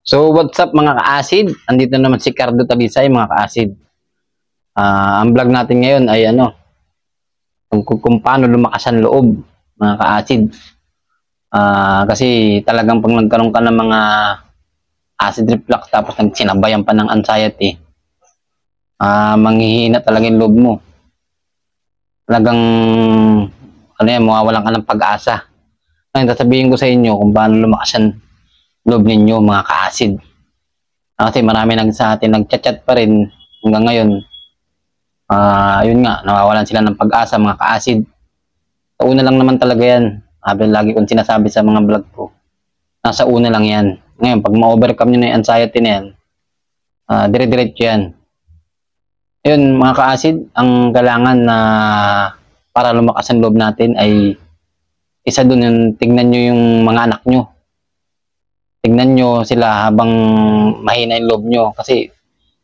So what's up mga ka-acid? Andito naman si Cardo Talisay mga ka-acid. Ang vlog natin ngayon ay kung paano lumakas ang loob mga ka-acid. Kasi talagang pag nagkaroon ka ng mga acid reflux tapos nagsinabayan pa ng anxiety, manghihina talaga yung loob mo. Talagang mawawalan ka ng pag-asa. Ngayon sasabihin ko sa inyo kung paano lumakas ang loob ninyo mga ka-acid. Kasi marami sa atin nagchat-chat pa rin hanggang ngayon. Yun nga, nawawalan sila ng pag-asa mga ka-acid. Sa una lang naman talaga yan. Lagi kong sinasabi sa mga vlog ko. Nasa una lang yan. Ngayon, pag ma-overcome nyo na yung anxiety na yan, dire-diretso yan. Yun mga ka-acid, ang kailangan na para lumakas ang loob natin ay isa dun yung tingnan nyo yung mga anak nyo. Tingnan nyo sila habang mahina yung loob nyo. Kasi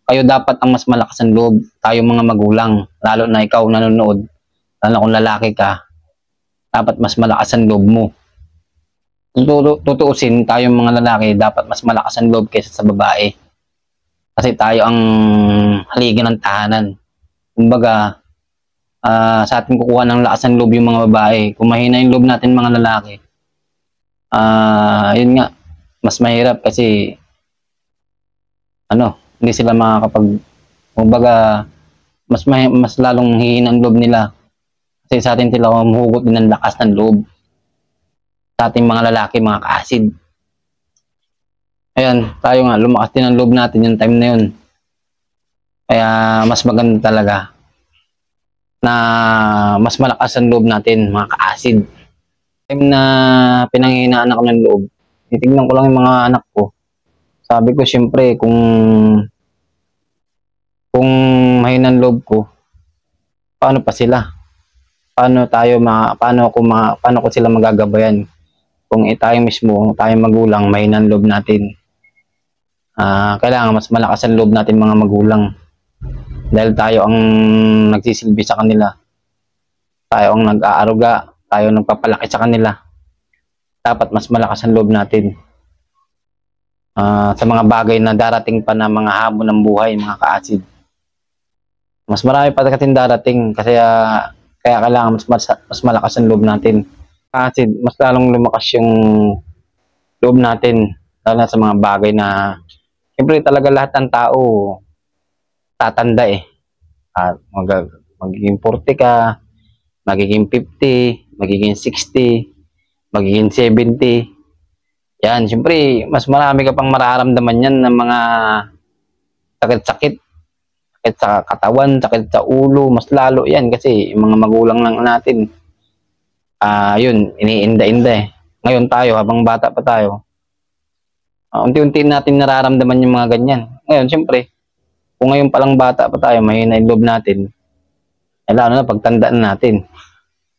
kayo dapat ang mas malakas ang loob. Tayo mga magulang, lalo na ikaw nanonood, lalo na kung lalaki ka, dapat mas malakas ang loob mo. Tutuusin, tayong mga lalaki, dapat mas malakas ang loob kaysa sa babae. Kasi tayo ang haligi ng tahanan. Kumbaga, sa atin kukuha ng lakas ng loob yung mga babae. Kung mahina yung loob natin mga lalaki, yun nga, mas mahirap kasi hindi sila makakapag, kumbaga, mas lalong hihina ang loob nila. Kasi sa atin sila humuhugot din ng lakas ng loob. Sa ating mga lalaki, mga ka-acid. Ayan, tayo nga, lumakas din ang loob natin yung time na yun. Kaya mas maganda talaga na mas malakas ang loob natin, mga ka-acid. Time na pinanghihinaan ako ng loob, titignan ko lang yung mga anak ko. Sabi ko, siyempre, kung mahina ang loob ko, paano pa sila? Paano ko sila magagabayan? Kung tayo mismo, tayo magulang, mahina ang loob natin. Kailangan mas malakas ang loob natin mga magulang. Dahil tayo ang nagsisilbi sa kanila. Tayo ang nag-aaruga, tayo ang nagpapalaki sa kanila. Dapat mas malakas ang loob natin. Sa mga bagay na darating pa na mga hamon ng buhay, mga ka-acid. Mas marami pa kasi darating kasi kaya kailangan mas malakas ang loob natin. Acid, mas lalong lumakas yung loob natin lalo na sa mga bagay na siyempre talaga lahat ng tao tatanda magiging 40 ka, magiging 50, magiging 60, magiging 70. Yan, siyempre mas marami ka pang mararamdaman yan ng mga sakit-sakit, sakit sa katawan, sakit sa ulo, mas lalo yan kasi yung mga magulang lang natin yun, iniinda-inda Ngayon tayo, habang bata pa tayo, unti-unti natin nararamdaman yung mga ganyan. Ngayon, siyempre, kung ngayon palang bata pa tayo, mahina yung loob natin, lalo na pagtandaan natin.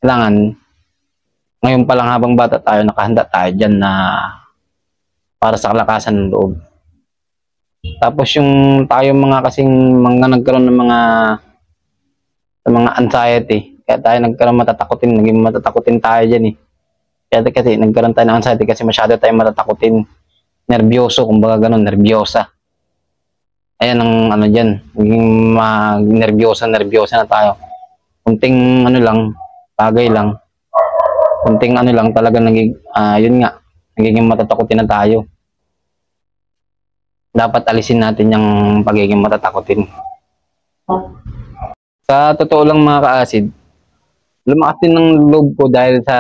Kailangan, ngayon palang habang bata tayo, nakahanda tayo dyan na para sa kalakasan ng loob. Tapos yung tayo mga kasing mga nagkaroon ng mga anxiety, kaya tayo nagkaroon naging matatakutin tayo dyan Kaya kasi nagkaroon tayo ng anxiety kasi masyado tayong matatakutin. Nervyoso, kumbaga ganun, nervyosa. Ayan ang dyan, naging nervyosa na tayo. Kunting bagay lang. Kunting lang talaga yun nga, nagiging matatakutin na tayo. Dapat alisin natin yung pagiging matatakutin. Sa totoo lang mga ka-acid, lumakas din ng loob ko dahil sa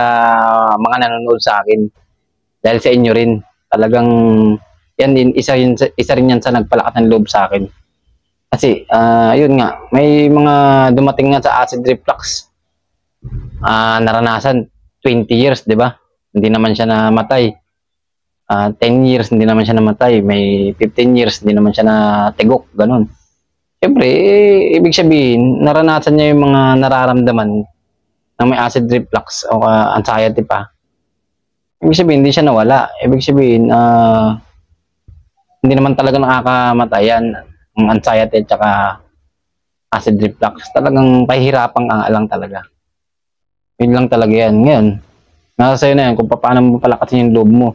mga nanonood sa akin. Dahil sa inyo rin. Talagang, yan din, isa rin yan sa nagpalakas ng loob sa akin. Kasi, yun nga, may mga dumating nga sa acid reflux. Naranasan, 20 years, di ba? Hindi naman siya namatay. 10 years, hindi naman siya namatay. May 15 years, hindi naman siya natigok. Ganun. Siyempre, ibig sabihin, naranasan niya yung mga nararamdaman ng may acid reflux o anxiety pa. Ibig sabihin, hindi siya nawala. Ibig sabihin, hindi naman talaga nakakamatay ang anxiety at saka acid reflux. Talagang pahihirapan ka lang talaga. Yun lang talaga yan. Ngayon, nasa sa'yo na yan kung paano mo palakasin yung loob mo.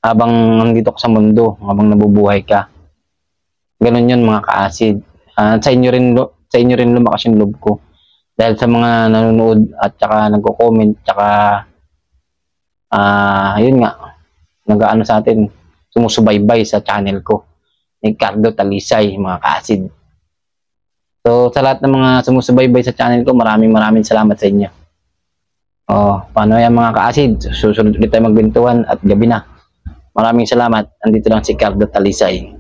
habang nandito ka sa mundo, habang nabubuhay ka. Ganun yun mga ka-acid. Sa inyo rin lumakas yung loob ko. Dahil sa mga nanonood at saka nagko-comment, saka yun nga, nag-aano sa atin, sumusubaybay sa channel ko. Ni Cardo Talisay, mga ka-acid. So, sa lahat ng mga sumusubaybay sa channel ko, maraming salamat sa inyo. Paano yan mga ka-acid? Susunod ulit tayo magbintuhan at gabi na. Maraming salamat. Andito lang si Cardo Talisay.